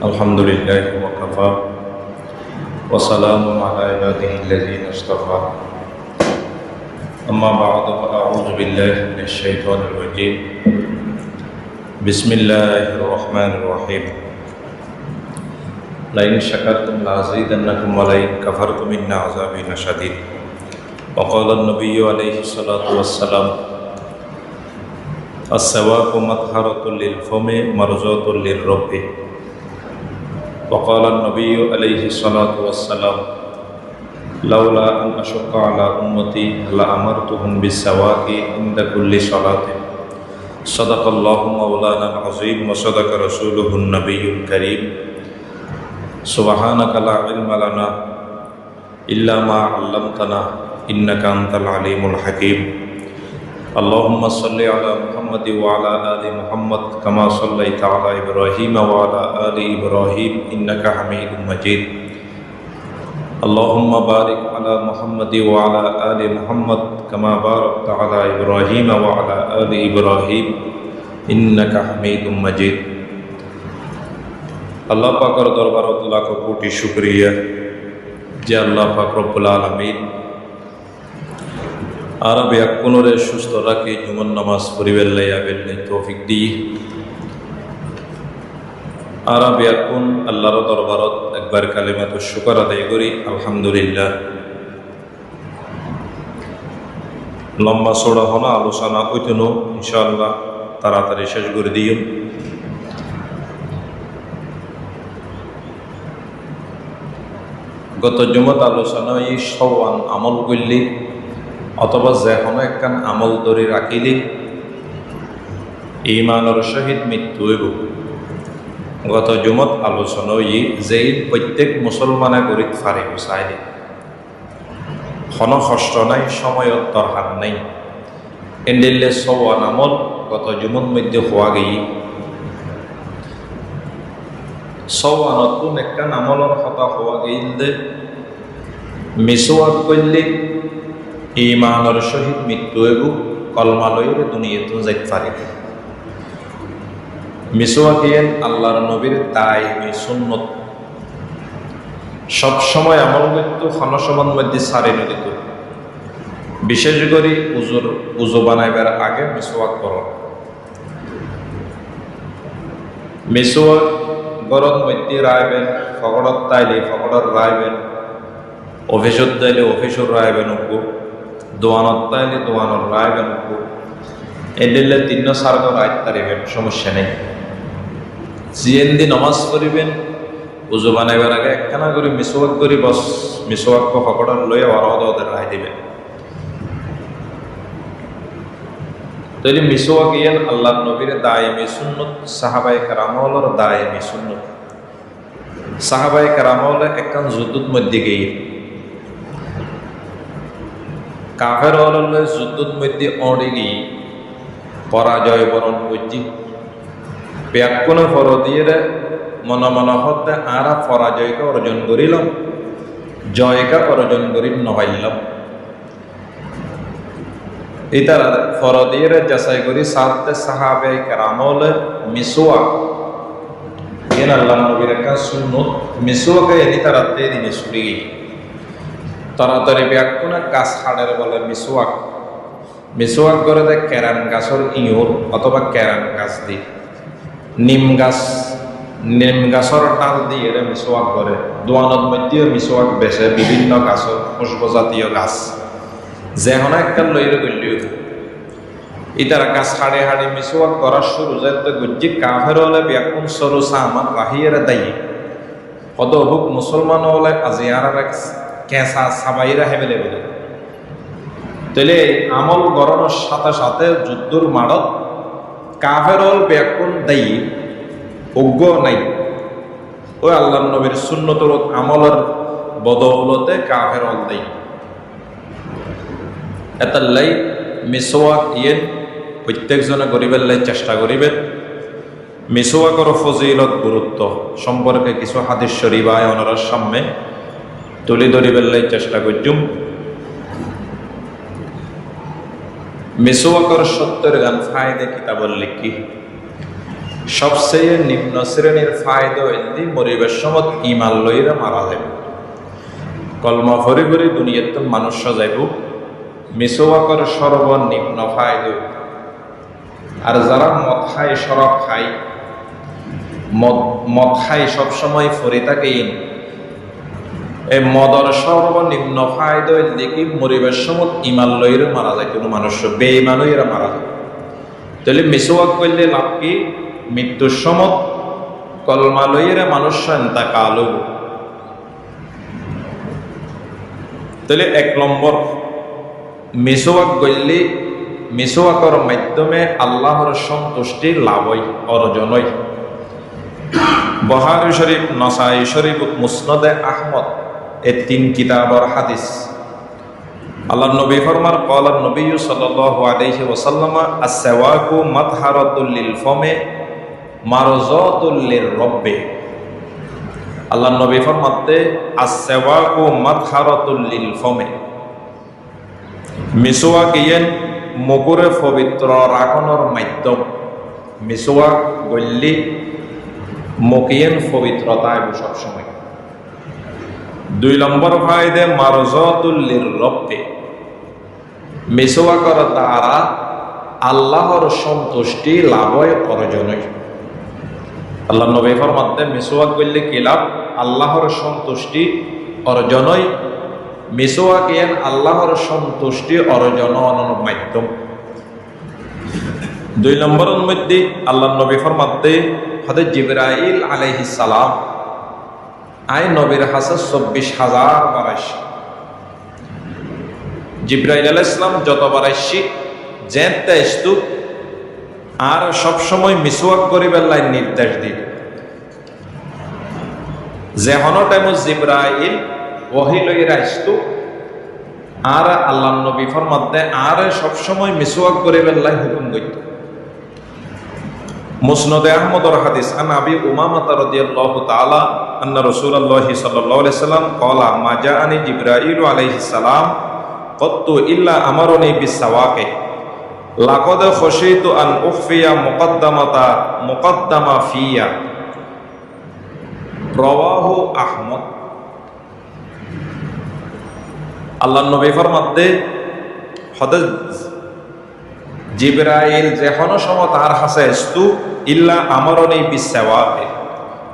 الحمد لله وكفى وسلام على عباده الذين اصطفى أما بعد فأعوذ بالله من الشيطان الرجيم بسم الله الرحمن الرحيم لئن شكرتم لأزيدنكم ولئن كفرتم إن عذابي لشديد وقال النبي عليه الصلاة والسلام السواك مطهرة للفم مرزوة للرب وقال النبي عليه الصلاة والسلام لولا أن أشق على أمتي لأمرتهم بالسواك عند كل صلاة صدق الله مولانا العظيم وصدق رسوله النبي الكريم سبحانك لا علم لنا إلا ما علمتنا إنك أنت العليم الحكيم اللهم صل على محمد وعلى آل محمد كما صليت على إبراهيم وعلى آل إبراهيم إنك حميد مجيد اللهم بارك على محمد وعلى آل محمد كما باركت على إبراهيم وعلى آل إبراهيم إنك حميد مجيد আল্লাহ পাকের দরবারত লাখ কোটি শুকরিয়া যে আল্লাহ পাক রব্বুল আলামিন আরব ইয়াকুনরে সুস্থ রাখি জুমন নামাজ পড়িবেন লাইয়া বেল্লাই তৌফিক দি আরব ইয়াকুন আল্লাহর দরবারত একবার কালিমাতু শুকর আদায় করি আলহামদুলিল্লাহ। লম্বা চড়া হনা আলোচনা হইতনো ইনশাআল্লাহ তাড়াতাড়ি শেষ করে দিও। গত জুমত আলোচনা এই সওয়ান আমল করলি অথবা যে কোনো একখান আমল ধরে রাখিলি ইমানের সহিত মৃত্যু হইব। গত জুমত আলোচনা ই যে প্রত্যেক মুসলমানে গরিব ফারিব চাইলি কোনো কষ্ট নাই, সময়ত দরকার নাই। এন্ডিলে সওয়ান আমল গত জুমত মধ্যে হওয়া গেই সওয়ানত কোন একখান আমলের কথা হওয়া গেইল দে মিসওয়াক করলে ইমানের সহিত মৃত্যু হইব, কলমা লইলে দুনিয়াতে যাইতে পারিব। মিসওয়াকিয়েন আল্লাহর নবীর দায়ী সুন্নত, সবসময় আমল মৃত্যু ক্ষণসমান মধ্যে সারি নদীত, বিশেষ করে উজু বানাইবার আগে মিসওয়াক কর। মিসওয়াক গরত মধ্যে রাইবেন, ফকড়ত তাইলে ফকড়ত রাইবেন, অফিসত তাইলে অফিসর রাইবেন, দোয়ানত তাইলে দোয়ানত রাইবেন, এদিলে 3-4 রাইত তারিবেন, সমস্যা নেই। জিয়েন দি নমাজ করিবেন, উজু বানাইবার আগে একখানা করে মিসওয়াক করি বস মিসওয়াক ফকড়ত লইয়া ওদের রায় দিবেন। তাইলে মিসওয়াক ইয়ান আল্লাহর নবীর দায়মি সুন্নত, সাহাবায়ে কেরামর দায়মি সুন্নত। সাহাবায়ে কেরামর একখান যুদ্ধত মধ্যে গিয়ে কাফের হলে যুদ্ধত মধ্যে অড়ে গিয়ে পরাজয় বরণ করছি। ব্যাকুণে ফর দিয়ে মনে হতে আরা পরাজয়কে অর্জন করিলাম, জয়কে অর্জন করি নহাইলাম। ইতারা ফর দিয়ে যাচাই করি সাথে সাহাবায়ে কেরামলে মিসওয়াক এন আল্লাহ নবীর একটা সুন্নত। মিসওয়াকে এনি তারাতে দিনে ছুটি গিয়ে তাড়াতাড়ি ব্যাকুণে গাছ হাড়ের বলে মিসওয়াক। মিসওয়াক করে দেয় কেরান গাছের ইঁড় অথবা কেরান গাছ দি, নিম গাছের ডাল দিয়ে মিসওয়াক করে। দোয়ানত মধ্যেও মিসওয়াক বেছে বিভিন্ন গাছের পুষ্পজাতীয় গাছ যেমন একটা লইলে গলিও ইতারা গাছ হাড়ে হাড়ে মিসওয়াক করা শুরু যাতে গুজি কাফের হলে ব্যাকুণ সরু সামান রাহিয়ের দায়ী অদভুক মুসলমান হলে আজি আর কেঁচা সাবাইরা হেবেলে বলে। তাহলে আমল গড়ানোর সাথে সাথে যুদ্ধর মাড়ত কাফের হল ব্যাকুণ দায়ী অজ্ঞ নাই। ওই আল্লাহ নবীর সুন্নতর আমলের বদৌলতে কাফের হল দায়ী। এতাল্লাই মিসওয়াক ইয়েন প্রত্যেকজনে করিবেন লাই চেষ্টা করিবেন। মিসওয়াকের ফজিলত গুরুত্ব সম্পর্কে কিছু হাদিস শরীফ ওনার সামনে তুলে ধরিবেন লাই চেষ্টা করছুম। মিসওয়াকের 70 গান ফায়দে কিতাবর লিখি সবচেয়ে নিম্ন শ্রেণীর ফায়দা হইলে মরিবের সময় ইমান লইরা মারা যাবে। কলমা ভরি ভরি দুনিয়াতে মানুষ যাইব, মিসওয়াকের সর্বনিম্ন ফায়দা। আর যারা মদ খায়, শরাব খায়, মদ খায় সবসময় ফরি থাকে, এই মদর সর্বনিম্ন ফায়দা হইলে কি মরিবের সময় ইমান লইরা মারা যায়। কোনো মানুষ বেঈমান হইরা মারা যায়। তাহলে মিসওয়াক করলে লাভ কি? মৃত্যুর সময় কলমা লইরা মানুষ ইন্তেকাল হইব। তাহলে 1 নম্বর, মিসওয়াক করলে মিসওয়াকের মাধ্যমে আল্লাহর সন্তুষ্টি লাভ হয়, অর্জন হয়। বুখারী শরীফ, নাসাঈ শরীফ, মুসনাদে আহমদ, এই 3 কিতাবের হাদিস। আল্লাহর নবী ফরমান, ক্বালা নবী সাল্লাল্লাহু আলাইহি ওয়াসাল্লাম, আস-সিওয়াকু মাতহারাতুল লিল ফামি মারজাতুল লির-রাব্বি। আল্লাহর নবী ফরমাতে, আস-সিওয়াকু মাতহারাতুল লিল ফামি, মিসওয়াক ইয়েন মুখরে পবিত্র রাখনের মাধ্যম। মিসওয়াক গল্লি মুখিয়েন পবিত্রতা এবং সবসময়। 2 নম্বর ফায়দা, মারজাতুল লির-রাব্বি, মিসওয়াকের দ্বারা আল্লাহর সন্তুষ্টি লাভ হয়, অর্জন হয়। আল্লাহ নবী ফরমাতে, মিসওয়াক করলে কি লাভ? আল্লাহর সন্তুষ্টি অর্জন হয়। মিসওয়াক এন আল্লাহর সন্তুষ্টি অর্জনের মাধ্যম। 2 নম্বরের মধ্যে আল্লাহ নবী ফরমাতে, হযরত জিবরাইল আলাইহিস সালাম আই নবীর হাসে 24,000 বার আসে। জিবরাইল আলাইহিস সালাম যতবার আসি যেতে আসতো আর সবসময় মিসওয়াক করিবার লাই নির্দেশ দিত। যেহন টাইম জিবরাইল ওহী লইরা আসতো আর আল্লাহ নবী ফরমাতে আর সবসময় মিসওয়াক করিবার লাই হুকুম করত। মুসনাদে আহমদর হাদিস, আন আবি উমামা রাদিয়াল্লাহু তাআলা আন্না রাসূলুল্লাহ সাল্লাল্লাহু আলাইহি সাল্লাম ক্বালা মা জাআনি জিবরাইল আলাইহিস সালাম কত্তু ইল্লা আমারনি বিসওয়াকে লাকাদ খাশিতু আন উখফিয়া মুকদ্দামা ফিয়া। রাওয়াহু আহমদ। আল্লাহর নবী ফরমাতে, হযরত জিবরাইল যখন সময় তার হাসে আসতো, ইল্লা আমারনি বিসওয়াকে,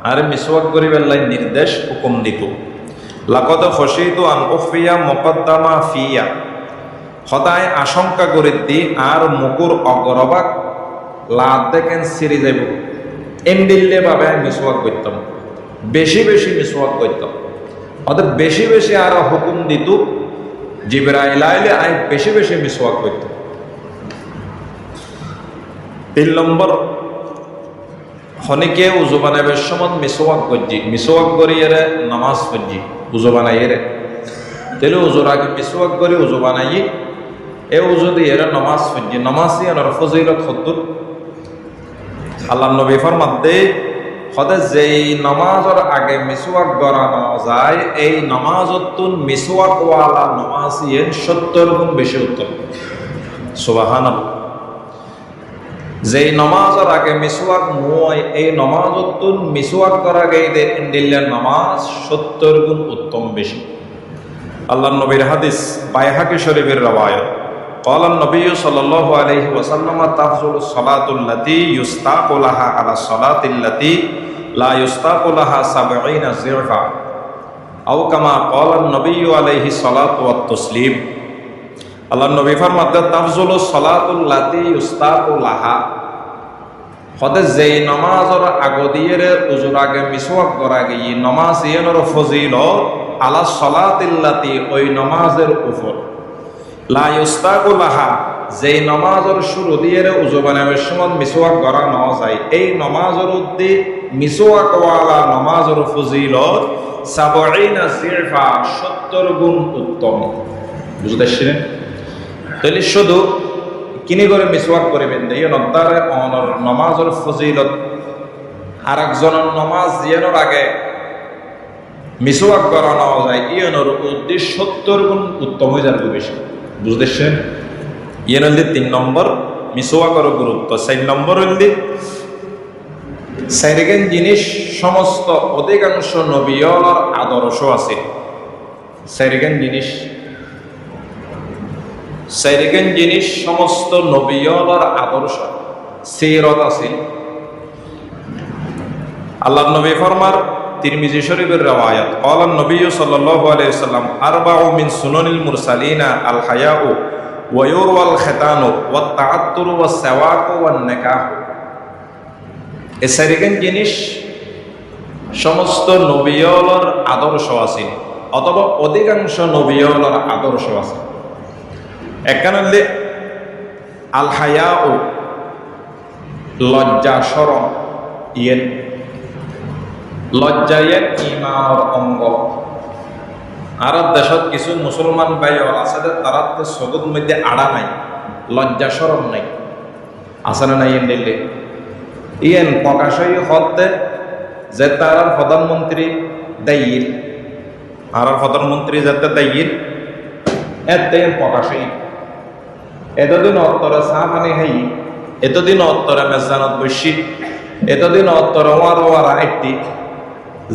আর মিসওয়াক করিবার লাই নির্দেশ হুকুম দিত। লাকাদ খাশিতু আন উখফিয়া মুকদ্দামা ফিয়া, সদায় আশঙ্কা করে দি আর মুকুর অগ্রভাগ লাভ দেখেন সিরি যাব এন্ডিল্লে ভাবে মিসওয়াক করতাম, বেশি বেশি মিসওয়াক করতাম। অর্থাৎ বেশি বেশি আর হুকুম দিত জিবরাইল আইলে আই বেশি বেশি মিসওয়াক করতাম। 3 নম্বর, হনিকে উজু বানাইবার সময় মিসওয়াক করছি, মিসওয়াক করি এরে নামাজ পড়ছি, উজু বানাই এরে। তাহলে উজুর আগে মিসওয়াক করে উজু বানাই, এ উজু দিয়ে এরা নামাজ পড়ছি। নামাজ ইয়ানোর ফজিলত হদ্দুর। আল্লাহ নবী ফরমাতে, হদে যেই নামাজের আগে মিসওয়াক করানো যায়, এই নামাজতুন মিসওয়াক ওয়ালা নামাজ ইয়ে 70 গুণ বেশি উত্তম। সুবহানাল্লাহ। যেই নামাজের আগে মিসওয়াক নয়, এই নামাজতুন মিসওয়াক করা গেইদের ইন্দিল্লার নামাজ 70 গুণ উত্তম বেশি। আল্লাহ নবীর হাদিস, বাইহাকি শরীফের রওয়ায়াত, قال النبي صلى الله عليه وسلم تفضل الصلاة التي يستاق لها على الصلاة التي لا يستاق لها 70 ضعفا أو كما قال النبي عليه الصلاة والتسليم। আল্লাহ নবী ফরমাতে, তাফজুলু সলাতুল লাতি ইউস্তাকু লাহা, হতে যেই নামাজের আগদিয়ের উজুর আগে মিসওয়াক করা গিয়ে নামাজ ইয়ের ফজিলত আলা সলাতিল্লাতি, ওই নামাজের উপর, লা ইউস্তাকু লাহা, যেই নামাজের শুরু দিয়ে উজু বানাবার সময় মিসওয়াক করা না যায়, এই নামাজের উদ্দি মিসওয়াক ওয়ালা নামাজের ফজিলত 70 জিরফা, 70 গুণ উত্তম। বুঝতে পারছেন? তাহলে শুধু কিনে করে মিসওয়াক করিবেন এই নদ্দারে অনর নামাজের ফজিলত আর একজনের নামাজ জিয়ানোর আগে মিসওয়াক করানো যায়, ইয়নোর উদ্দেশ্য 70 গুণ উত্তম হয়ে যাবে বেশি। বুঝতেছেন? ইয়েন হল 3 নম্বর মিসওয়াকের গুরুত্ব। 4 নম্বর হল চারিগেন জিনিস সমস্ত অধিকাংশ নবীয়র আদর্শ আছে। চারিগেন জিনিস সমস্ত নবীয়র আদর্শ সিরত আছে। আল্লাহ নবী ফরমার তিরমিজি শরীফের রওয়ায়াত ক্বালা নবী সাল্লাল্লাহু আলাইহি ওয়াসাল্লাম আরবাউ মিন সুনানিল মুরসালিনা আল হায়াউ ওয়া ইউরওয়াল খিতানু ওয়াত তাআত্তুরু ওয়াস সাওয়াকু ওয়ান নিকাহ। এই চারিগেন জিনিস সমস্ত নবীয়র আদর্শ আছে অথবা অধিকাংশ নবীয়র আদর্শ আছে। একানলে আল হায়াউ লজ্জা শরম ইয়েন লজ্জায়ের ইমানের অঙ্গ। আর দেশত কিছু মুসলমান ভাই আছে তারা তো সগুদ মধ্যে আড়া নাই, লজ্জা শরম নাই, আছে না নাই? দিল্লি ইয়েন প্রকাশই হতে যে তার প্রধানমন্ত্রী দায়ীর আর প্রধানমন্ত্রী যাতে দায়ীর এতে প্রকাশই এতদিন অত্তরে চা পানি খাই, এতদিন অত্তরে মেজানত বসি, এতদিন অত্তরে ওয়ার আইটি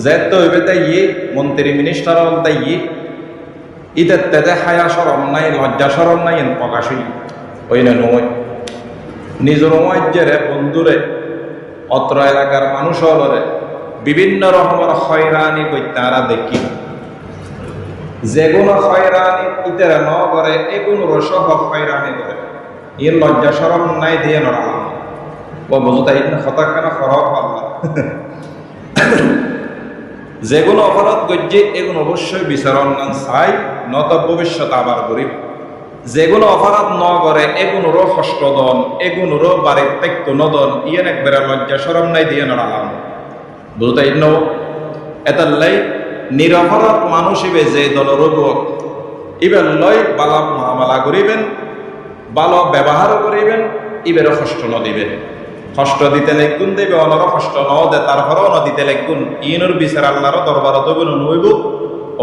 যেত হইবে দায়ী মন্ত্রী মিনিস্টার দায়ী ঈদের তেজে হায়া সরম নাই, লজ্জা সরম নাই, প্রকাশই ওই না নয়। নিজের রাজ্যের বন্ধুরে অত্র এলাকার মানুষ হলরে বিভিন্ন রকমের হয়রানি করতে আরা দেখি, যেগুলো হয়রানি ইতারা ন করে এগুলো সহ হয়রানি করে। এর লজ্জা সরম নাই দিয়ে নড়ালাম ও বুঝতে হতাক কেন খরচ পাল্লা যেগুলো অপরাধ গজ্জে এগুলো অবশ্যই বিচারণ না চাই নত ভবিষ্যৎ আবার গরিব। যেগুলো অপরাধ ন করে এগুলোরও কষ্ট দন, এগুলোরও বাড়ির ত্যাক্ত নদন, ইয়েন একবারে লজ্জা সরম নাই দিয়ে নড়ালাম বুঝতে এটার লাই নিরপরাধ মানুষ ইবে যে দলের রোগ ইবের লয় বালা মহামালা করিবেন, ভালো ব্যবহার করিবেন, ইবেরও কষ্ট ন দিবেন। কষ্ট দিতে লেগুন দেবে, অনরও কষ্ট ন দে তারপরেও ন দিতে লেগুন। ইনুর বিচার আল্লাহর দরবারত নইব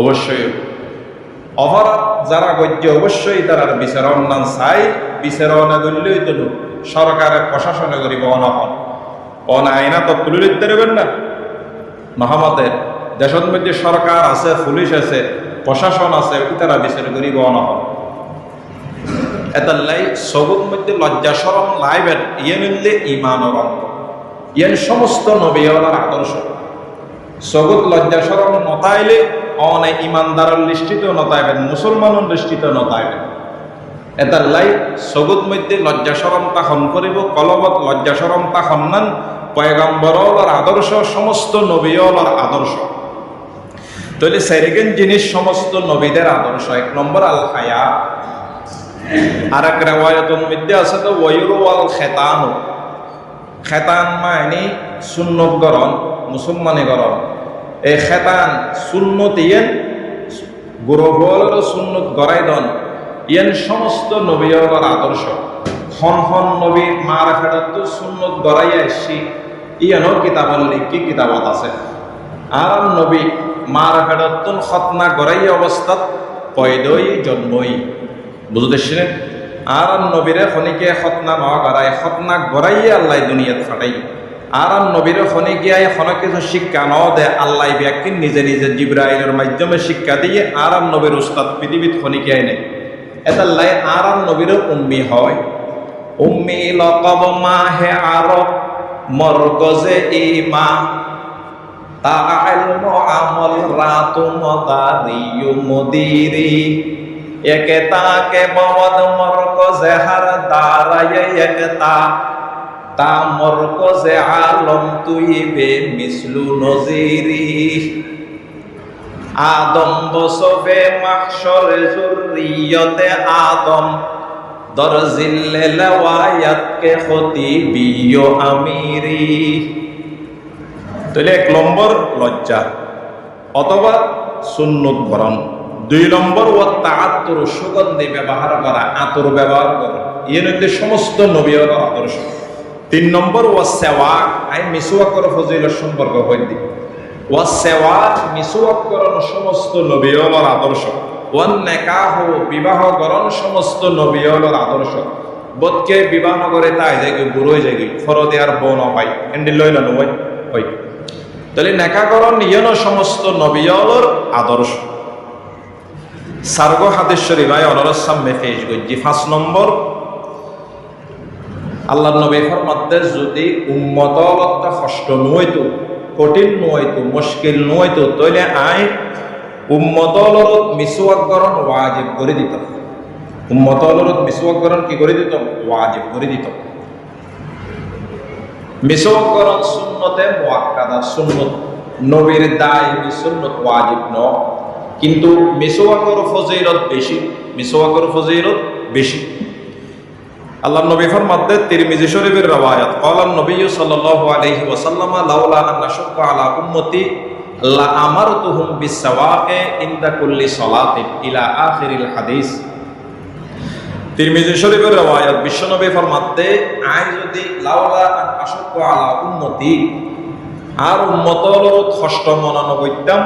অবশ্যই। অপরাধ যারা গজ্য অবশ্যই তার বিচার অন্যান চাই, বিচার অনা করলেই তো সরকারের প্রশাসনে করিব অনহন আইনা তো তুলে দিতে পারবেন না। মহামতের দেশের মধ্যে সরকার আছে, পুলিশ আছে, প্রশাসন আছে, তারা বিচার করিব অনহন। এতাল্লাই সগুর মধ্যে লজ্জা সরম লাইবেন ইয়ে মিললে ইমানের অঙ্গ, ইয়েন সমস্ত নবীওয়ালার আদর্শ। সগুত লজ্জা সরম নতাইলে অনেক ইমানদারের লিষ্টিত নতাইবেন, মুসলমানের লিষ্টিত নতাইবেন। এতাল্লাই সগুত মধ্যে লজ্জা সরম তা হন করিব, কলবত লজ্জা সরম তা হন্নান পয়গম্বরওয়ালার আদর্শ, সমস্ত নবীওয়ালার আদর্শ। তাহলে সেরিগেন জিনিস সমস্ত নবীদের আদর্শ। এক নম্বর আল হায়া। আর এক রেওয়ায়াতুল মধ্যে আছে তো ওয়ায়ুরওয়াল খেতান। খেতান মানে সুন্নত গরণ, মুসলমানি গরণ। এই খেতান সুন্নত ইয়েন গুরুবলের সুন্নত গড়াই দন, ইয়েন সমস্ত নবীর আদর্শ। হন হন নবী মার ফেরত সুন্নত গড়াই আসছি ইয়ানো কিতাবল লিখি কিতাবত আছে। আর নবী মার ফেরত খতনা গড়াই অবস্থাত পয়দই জন্মই বুঝতেছিলেন। আর নবীরে খনিকে খতনা ন গড়াই, খতনা গড়াইয়ে আল্লাহ দুনিয়াত ফাটাই। আর নবীরে খনিকিয়ায় খনক কিছু শিক্ষা ন দে আল্লাহ ব্যক্তি নিজে নিজে জিব্রাইলের মাধ্যমে শিক্ষা দিয়ে আর নবীর উস্তাদ পৃথিবীত খনিকিয়ায় নেই। এটা লাই আর নবীর উম্মি হয়। উম্মি লকব মাহে আরব মরকজে ইমা তা ইলম আমল রাতু মদারিয়ু মুদিরি একে তাকে বদ মরকজে হার দারায়ে একতা তা মরকজে আলম তুই বে মিসলু নজিরি আদম বসবে মাহশরে যুররিয়তে আদম দরজিল্লে লওয়ায়াত কে খতিবিয়ো আমিরি। তাহলে এক নম্বর লজ্জা অথবা সুন্নত গরণ। দুই নম্বর ও তাআত্তুর সুগন্ধি ব্যবহার করা, আতর ব্যবহার করা, এর মধ্যে সমস্ত নবীর আদর্শ। তিন নম্বর ও সেওয়াক, আই মিসওয়াকের ফজিলত সম্পর্ক হইতে ও সেওয়াক মিসওয়াক করণ সমস্ত নবীর আদর্শ। ওয়ান নিকাহ বিবাহ করণ সমস্ত নবীর আদর্শ। বোধকে বিবাহ করে তাই যাই বুড়ো যাই ফরদে আর বউ নপাই এন্ডি লইল নয় ওই তাহলে নেকাকরণ ইয়েন সমস্ত নবিয়লর আদর্শ সার্গ হাদিস শরীফায় অনরস সামনে পেশ গজ্জি 5 নম্বর আল্লাহ নবী ফরমাতে যদি উম্মতলতা কষ্ট নইতো কঠিন নইতো মুশকিল নইতো তাহলে আই উম্মতলরত মিসওয়াককরণ ওয়াজিব করে দিত উম্মতলরত মিসওয়াককরণ কি করে দিত ওয়াজিব করে দিত মিসওয়াককরণ সুন্নতে মুআক্কাদা সুন্নত নবীর দায়ী সুন্নত ওয়াজিব ন কিন্তু মিসওয়াকের ফজিলত বেশি মিসওয়াকের ফজিলত বেশি আল্লাহ নবী ফরমাতে তিরমিজি শরীফের রওয়ায়াত ক্বালা নবী সাল্লাল্লাহু আলাইহি ওয়াসাল্লাম লাউলা আন নাশুক্কা আলা উম্মতি লা আমারতুহুম বিসওয়াকে ইনদা কুল্লি সালাতিন ইলা আখিরিল হাদিস তিরমিজি শরীফের রওয়ায়াত বিশ্বনবী ফরমাতে আই যদি লাউলা আন আশুক্কা আলা উম্মতি আর উম্মতর কষ্ট মনন করতাম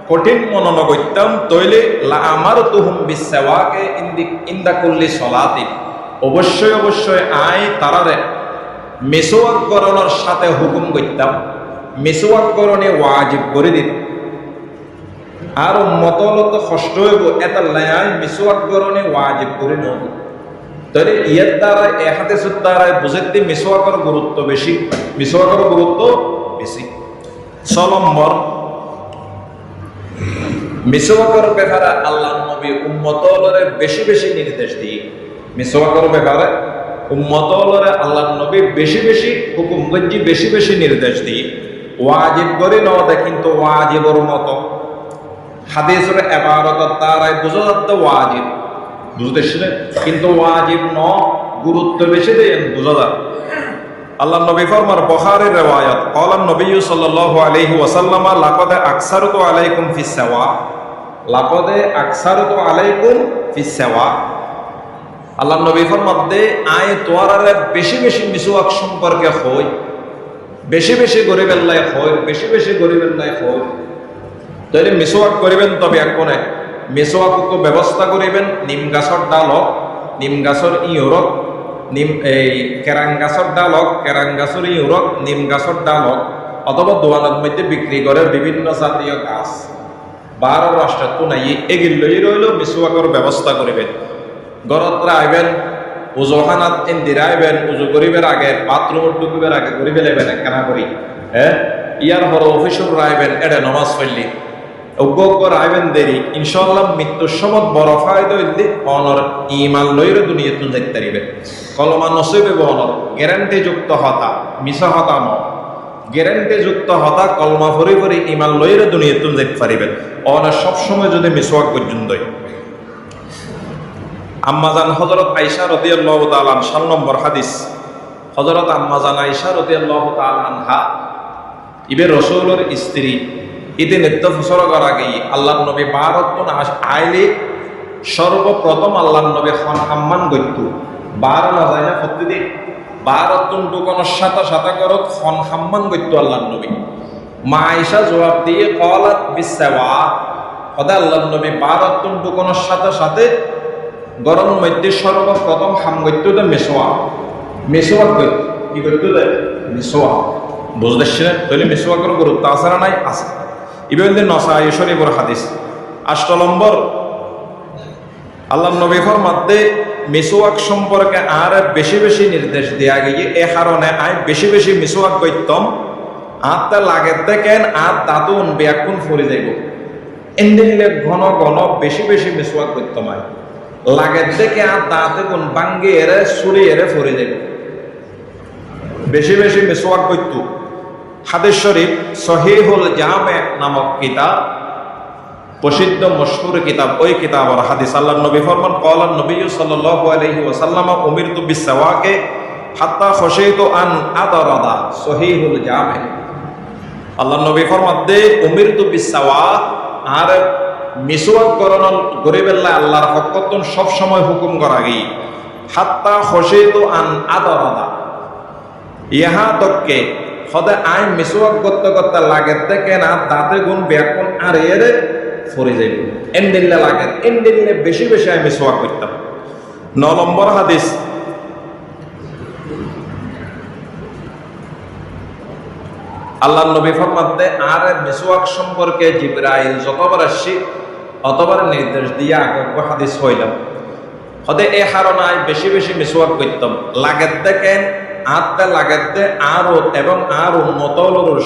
কঠিন মনন করতাম তইলে লা আমারতুহুম বিসওয়াকে ইনদা কুল্লি সালাতিন অবশ্যই অবশ্যই আই তারারে মিসওয়াক করণের সাথে হুকুম করতাম মিসওয়াক করণে ওয়াজিব করে দিত আর মতলত কষ্ট হইব এটা লাই মিসওয়াক করণে ওয়াজিব করে নব তাহলে ইয়ার দ্বারা এ হাদিসের দ্বারা বুঝাইতে মিসওয়াকের গুরুত্ব বেশি মিসওয়াকের গুরুত্ব বেশি 6 নম্বর মিসওয়াকের ব্যাপারে আল্লাহ নবী উম্মতলরে বেশি বেশি নির্দেশ দিয়ে মিসওয়াকের ব্যাপারে উম্মতলরে আল্লাহ নবী বেশি বেশি হুকুম গজ্জি বেশি বেশি নির্দেশ দিয়ে ওয়াজিব করে নদে কিন্তু ওয়াজিবর মতো হাদিসের ইবারত দ্বারাই বোঝা যাচ্ছে ওয়াজিব বুঝতেছেন কিন্তু ওয়াজিব ন গুরুত্ব বেশি দেন বোঝা যায় আল্লাহ নবী ফরমার বুখারীর riwayat ক্বালা নবী সাল্লাল্লাহু আলাইহি ওয়াসাল্লাম লাকাদ আকসারতু আলাইকুম ফিস সাওয়া লাকাদ আকসারতু আলাইকুম ফিস সাওয়া আল্লাহ নবী ফরমাতে আয় তোয়ারে বেশি বেশি মিসওয়াক সম্পর্কে হই বেশি বেশি গরিবের লাই হই বেশি বেশি গরিবের লাই হই তাহলে মিসওয়াক করিবেন তবে কোনে মিসওয়াককে ব্যবস্থা করিবেন নিম গাছর ডালক নিম গাছর ইউরক নিম এই কেরাং গাছর ডালক কেরাং গাছর ইউরক নিম গাছর ডালক অথবা দোয়ানের মধ্যে বিক্রি করে বিভিন্ন জাতীয় গাছ 12 রাষ্ট্র তো নাই এগুলোই রইল মিসওয়াকের ব্যবস্থা করিবেন গরত্রা আইবেন উজোখানাত ইন্দিরা আইবেন উজু করিবের আগে বাথরুমে ঢুকিবার আগে করিবে লেবেন কেনা করি হ্যাঁ ইয়ার পর অফিসর আইবেন এটা নমাজ পড়লি অজ্ঞর আইবেন দেরি ইনশাআল্লাহ মৃত্যুর সময় বড় ফায়দা হইলে অনর ঈমান লইরে দুনিয়া তুন যাইতে পারিবে কলমা নসিবে অনর গ্যারান্টি যুক্ত হতা মিছা হতা ন গ্যারান্টি যুক্ত হতা কলমা ভরি ভরি ঈমান লইরে দুনিয়া তুন যাইতে পারিবেন অনর সব সময় যদি মিসওয়াক পর্যন্ত আম্মাজান হযরত আয়েশা রাদিয়াল্লাহু তাআলা 7 নম্বর হাদিস হযরত আম্মাজান আয়েশা রাদিয়াল্লাহু তাআলা আনহা ইবে রাসূলের স্ত্রী ইতে নিত্য ফসল করার আগে আল্লাহর নবী 12 তন আইলে সর্বপ্রথম আল্লাহর নবী খান সম্মান করত 12 না যায় না প্রতিদিন 12 তন দোকানের সাথে সাথে করত খান সম্মান করত আল্লাহর নবী মা আয়েশা জবাব দিয়ে ক্বালাত বিসওয়া খোদা আল্লাহর নবী 12 তন দোকানের সাথে সাথে গরম মধ্যে সর্বপ্রথম হাম করত মিসওয়াক মিসওয়াক করত কি করত মিসওয়াক বুঝতেছেন তাহলে মিসওয়াকের গুরুত্ব আছে না নাই আছে ইবনে নসাঈ শরীফের হাদিস 8 নম্বর আল্লাহ নবী ফরমাতে মিসওয়াক সম্পর্কে আর বেশি বেশি নির্দেশ দেয়া গিয়ে এই কারণে আই বেশি বেশি মিসওয়াক করতাম আত্মা লাগে দেখেন আর দাঁতুন ব্যাকুন ফুরে যাইব এন্ডিলে ঘন ঘন বেশি বেশি মিসওয়াক করতাম আই লাগে দেখে আর দাঁতে কোন বাঙ্গে এরে সুরে এরে ফুরে যাইব বেশি বেশি মিসওয়াক করত হাদিস শরীফ সহিহুল জামে নামক কিতাব প্রসিদ্ধ মশহুর কিতাব ওই কিতাবের হাদিস আল্লাহর নবী ফরমান ক্বালা নবী সাল্লাল্লাহু আলাইহি ওয়াসাল্লাম উমিরতু বিসওয়াকে হাত্তা খাশাইতু আন আদরাদা সহিহুল জামে আল্লাহর নবী ফরমাতে উমিরতু বিসওয়াক আর মিসওয়াক করণ গরিবেল্লাহ আল্লাহর হকতন সব সময় হুকুম করা গই হাত্তা খাশাইতু আন আদরাদা ইহা তককে সদায় আই মিসওয়াক করতে করতে লাগে দেখেন আর দাঁতে গুণ ব্যাকুন আর এর ফরে যাইব এন্ডিল্লে লাগে এন্ডিল্লে বেশি বেশি আমি মিসওয়াক করতাম 9 নম্বর হাদিস আল্লাহ নবী ফরমাতে আর মিসওয়াক সম্পর্কে জিবরাইল যতবার আসছি অতবার নির্দেশ দিয়ে আগে হাদিস হইলাম হতে এ হারনায় বেশি বেশি মিসওয়াক করতাম লাগের দেখেন আত্মা লাগের দে আরো এবং আর উন্মত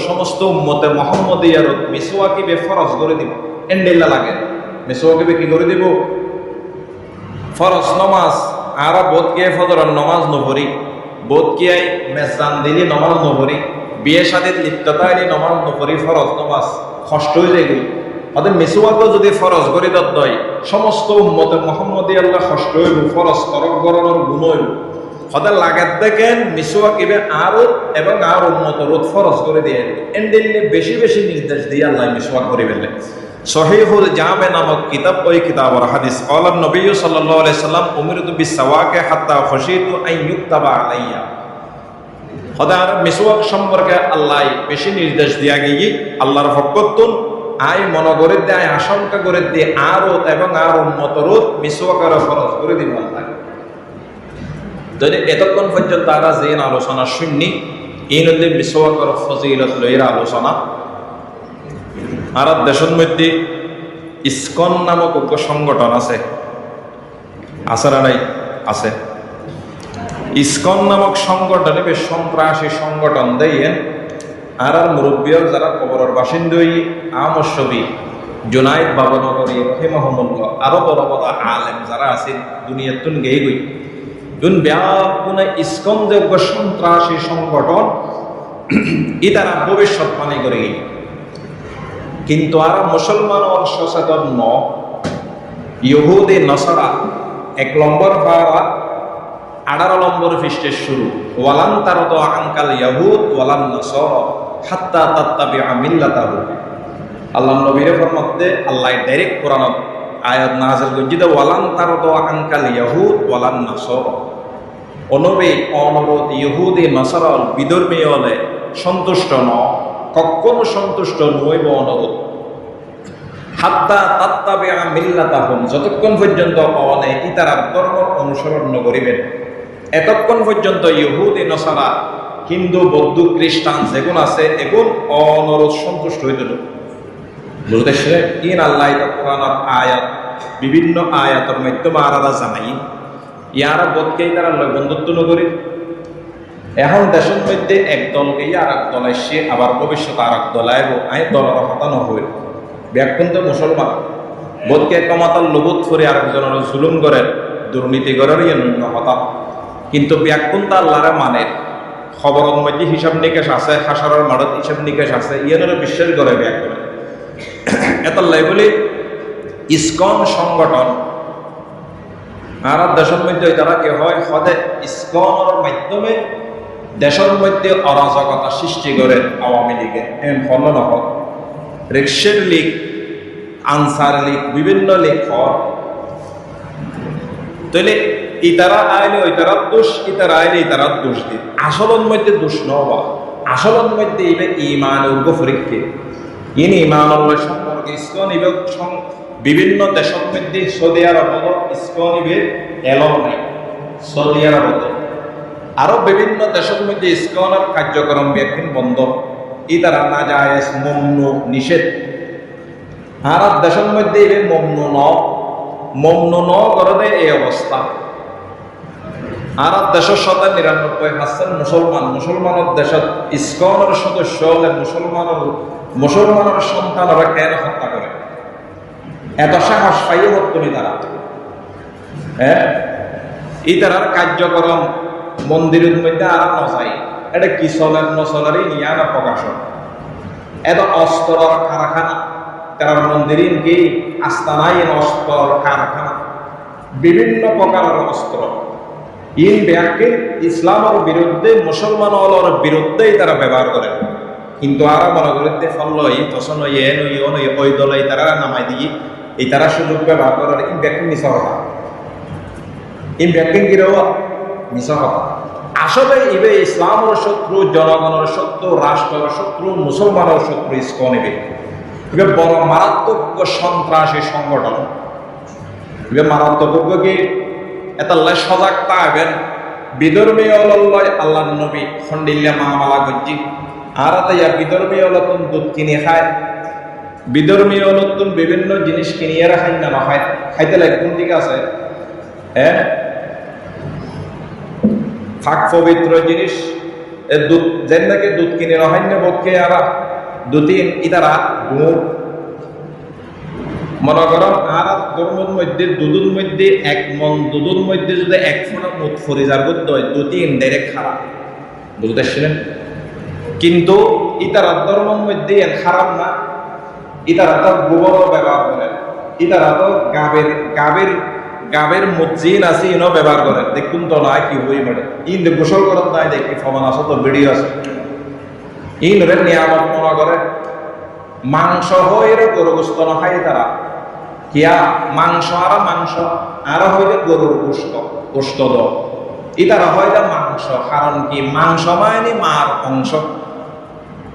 সমস্ত উম্মতে মোহাম্মদিয়ার মিসওয়াকিবে ফরজ করে দিব এন্ডেলা লাগে মিসওয়াকিবে কি করে দিব ফরজ নমাজ আর বোধ গিয়ে ফজরের নমাজ নভরি বোধ গিয়ে মেজান দিলি নমাজ নভরি বিয়ে সাথীর লিপ্ততা এলি নমাজ নভরি ফরজ নমাজ কষ্ট হয়ে যায় ওদের মিসওয়াকও যদি ফরজ করে দয় সমস্ত উম্মতে মোহাম্মদী আল্লাহ কষ্ট হইব ফরজ করক গরণের গুণ হইব ওদের লাগাত দেখেন মিসওয়াকিবে আরো এবং আর উম্মত রোধ ফরজ করে দিয়ে এন্ডেলে বেশি বেশি নির্দেশ দিয়ে আল্লাহ মিসওয়াক করে ফেললেন সহিহুল জামে নামক কিতাব ওই কিতাবের হাদিস ক্বালা নবী সাল্লাল্লাহু আলাইহি সাল্লাম উমিরতু বিসওয়াকে হাত্তা খাশিতু আন ইউক্তাবা আলাইয়া খোদার মিসওয়াক সম্পর্কে আল্লাহ বেশি নির্দেশ দিয়া গিয়ে আল্লাহর ফকতুন আই মনে করে দে আই আশঙ্কা করে দে আরো এবং আর উম্মত রোধ মিসওয়াকের ফরজ করে দিব আল্লাহ যদি এতক্ষণ পর্যন্ত তারা যে আলোচনা শুননি এই নদী মিসওয়াকের ফজিলত লইয়ের আলোচনা আর দেশের মধ্যে ইসকন নামক সংগঠন আছে আছে না নাই আছে ইসকন নামক সংগঠনে বেশ সন্ত্রাসী সংগঠন দেন আর মুরব্বীর যারা কবরের বাসিন্দা আমর ছবি জুনাইদ বাবনগরী রহিমাহুল্লাহ আরো বড় বড় আলেম যারা আছেন দুনিয়ার তুন গেই গই দুন ব্যাপক ইসকন যোগ্য সন্ত্রাসী সংগঠন ই তারা ভবিষ্যৎ মানে করে গই কিন্তু আর মুসলমান সচেতন ন ইহুদি নসারা 1 নম্বর পারা 18 নম্বর পৃষ্ঠে শুরু ওয়ালান তারত আনকাল ইয়াহুদ ওয়ালান নাসারা হাত্তা তাত্তাবিআ মিল্লাতাহু আল্লাহ নবীর ফরমাতে আল্লাহ ডাইরেক্ট কোরআনত আয়াত নাযিল করেছে যে ওয়ালান তারত আনকাল ইয়াহুদ ওয়ালান নাসারা অনবী অনরত ইহুদি নসারা বিধর্মী হলে সন্তুষ্ট ন কখনো সন্তুষ্ট নইব অনরত হাত্তা তাত্তাবিআ মিল্লাতাহুম যতক্ষণ পর্যন্ত অনেকে তারা ধর্ম অনুসরণ করিবেন এতক্ষণ পর্যন্ত ইহুদি নসারা হিন্দু বৌদ্ধ খ্রিস্টান যেগুন আছে এগুন অনরত সন্তুষ্ট হইত বুঝতেছে কিন আল্লাহ কোরআনের আয়াত বিভিন্ন আয়াতের মাধ্যমে আরারা জানাই ইয়ারা বোধকেই তারা বন্ধুত্ব নগরী এখন দেশের মধ্যে এক দল গিয়ে আর এক দল আসছে আবার ভবিষ্যতে আর এক দল আইব আই দলের হতানো হইল ব্যাকুন্ত মুসলমান বোধকে কমাতার লোভত করে আরেকজনের জুলুম করে দুর্নীতি করার অন্য হতা কিন্তু ব্যাকুন্তা আল্লাহরে মানে খবরের মধ্যে হিসাব নিকেশ আছে হাসারের মাঠত হিসাব নিকেশ আছে ইয়াদের বিশ্বাস করে ব্যাকুন এতাল্লাই বলি ইসকন সংগঠন আর দেশের মধ্যে তারা কি হয় সদে ইসকনের মাধ্যমে দেশের মধ্যে অরাজকতা সৃষ্টি করে আওয়ামী লীগে এম ফল নহক রিক্সের লীগ আনসার লীগ বিভিন্ন লীগ হয় তাহলে ইতারা আইলে ওইতারা দোষ ইতারা আইলে ইতারা দোষ দিন আসলের মধ্যে দোষ নবা আসলের মধ্যে ইবে ইমান গফরিককে ইন ইমান আল্লাহ সম্পর্কে ইসকন ইবে বিভিন্ন দেশের মধ্যে সৌদি আরব ইসকন ইবে এলন নাই সৌদি আরব আরো বিভিন্ন দেশের মধ্যে ইসকনের কার্যক্রম ব্যাখ্যান বন্ধ ই তারা না যায় মমনু নিষেধ আর দেশের মধ্যে ইবে মমনু ন করে এই অবস্থা আর দেশের 99% মুসলমানের দেশত ইসকনের সদস্য হলে মুসলমানের সন্তানরা কেন হত্যা করে এত সাহস পাইয়ে হত্যনি তারা এই তারার কার্যক্রম মন্দিরের মধ্যে আর নজাই এটা কি চলেন নচলারই নিয়ে না প্রকাশন এত অস্ত্রর কারখানা তার মন্দিরে কি আস্তানাই অস্ত্রর কারখানা বিভিন্ন প্রকারের অস্ত্র ইন ব্যাংকে ইসলামের বিরুদ্ধে মুসলমানের বিরুদ্ধেই তারা ব্যবহার করে কিন্তু আর মনে করতে ফল তখন ওই দলে তারা নামাই দিয়ে এই তারা সুযোগ ব্যবহার করার ইন ব্যাংকিং মিশা কথা ইন ব্যাংকিং কিরও মিশা কথা আসলে ইবে ইসলামের শত্রু জনগণের শত্রু রাষ্ট্রের শত্রু মুসলমানের শত্রু ইসকন ইবে বড় মারাত্মক সন্ত্রাসী সংগঠন ইবে মারাত্মক কি এতাল্লাহ সজাগ পাবেন বিধর্মী আল্লাহ নবী খন্ডিল্লা মামালা গজ্জি আর তাইয়া বিধর্মীয় নতুন দুধ কিনে খায়, বিধর্মীয় নতুন বিভিন্ন জিনিস কিনিয়ে রাখাই না নয়, খাইতে লাগে কোন দিকে আছে? হ্যাঁ, ফাঁক পবিত্র জিনিস দুধ যেন নাকি দুধ কিনে রহান্য পক্ষে আর দুদিন ইতারা গুড় মনে করো আর ধর্মের মধ্যে দুধের মধ্যে এক মন দুধের মধ্যে যদি এক ফোঁটা মুখ ফরিজার করতে হয় দুদিন ডাইরেক্ট খারাপ, বুঝতে পারছিলেন? কিন্তু ইতারা ধর্মের মধ্যে খারাপ না, ইতারা তো গোবরও ব্যবহার করেন, ইতারা তো গাবের মসজিদ আছে ইনও ব্যবহার করে, দেখুন তো না কি হই মানে ইন গোসল করার নাই দেখি ফমান আছে তো ভিডিও আছে, ইন রে নিয়ামত মনে করে মাংস হয় গরু গোস্ত না খাই তারা কিয়া মাংস আর হইলে গরুর গোস্ত দ ইতারা হয় মাংস, কারণ কি মাংস মানে মার অংশ,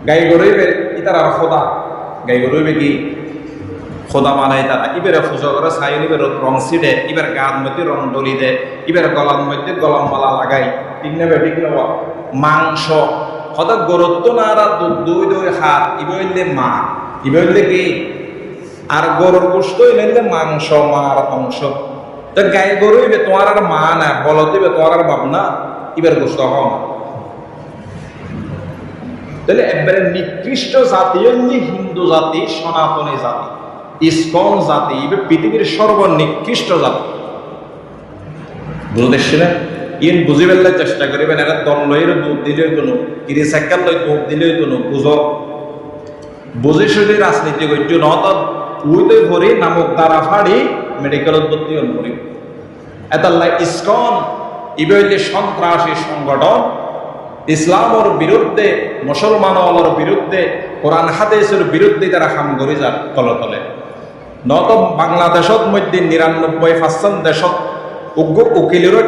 গাই গরুইবে ইতারা খোদা, গাই গরুইবে কি খোদা মানায় তারা, ইবেরে পুজো করে ছাই ইবের রং ছিড়ে, ইবের গান মধ্যে রং ডলি দেয়, ইবের গলার মধ্যে গলাম মালা লাগাই, ঠিক নেবে ঠিক নেব মাংস হঠাৎ গরুত্ব না আর দুই দুই হাত ইবে মা, ইবে হইলে কি আর গরুর গোস্ত হইলে মাংস মার অংশ, তো গাই গরু ইবে তোমার আর মা না বলত দিবে তোমার আর বাপ না, ইবের গোস্ত হও না। তাহলে একবারে নিকৃষ্ট জাতি হইলে হিন্দু জাতি, সনাতনী জাতি, ইসকন জাতি, পৃথিবীর সর্বনিকৃষ্ট জাতি, বুঝতেছিলেন? ইন বুঝি পেলে চেষ্টা করিবেন, এরা দণ্ডের দুধ দিলেই কোনো কিরি সাইকেল লই দুধ দিলেই কোনো বুঝো বুঝি শুধু রাজনীতি করছো নত উইতে ভরি নামক দ্বারা ফাড়ি মেডিকেলত ভর্তি হন করি এতাল্লা ইসকন ইবে হইলে সন্ত্রাসী সংগঠন, ইসলামের বিরুদ্ধে মুসলমানর বিরুদ্ধে কোরআন হাদিসের বিরুদ্ধে তারা কাম করে যার তলে তলে নত বাংলাদেশত মধ্যে ৯৯% দেশত উকিলেরও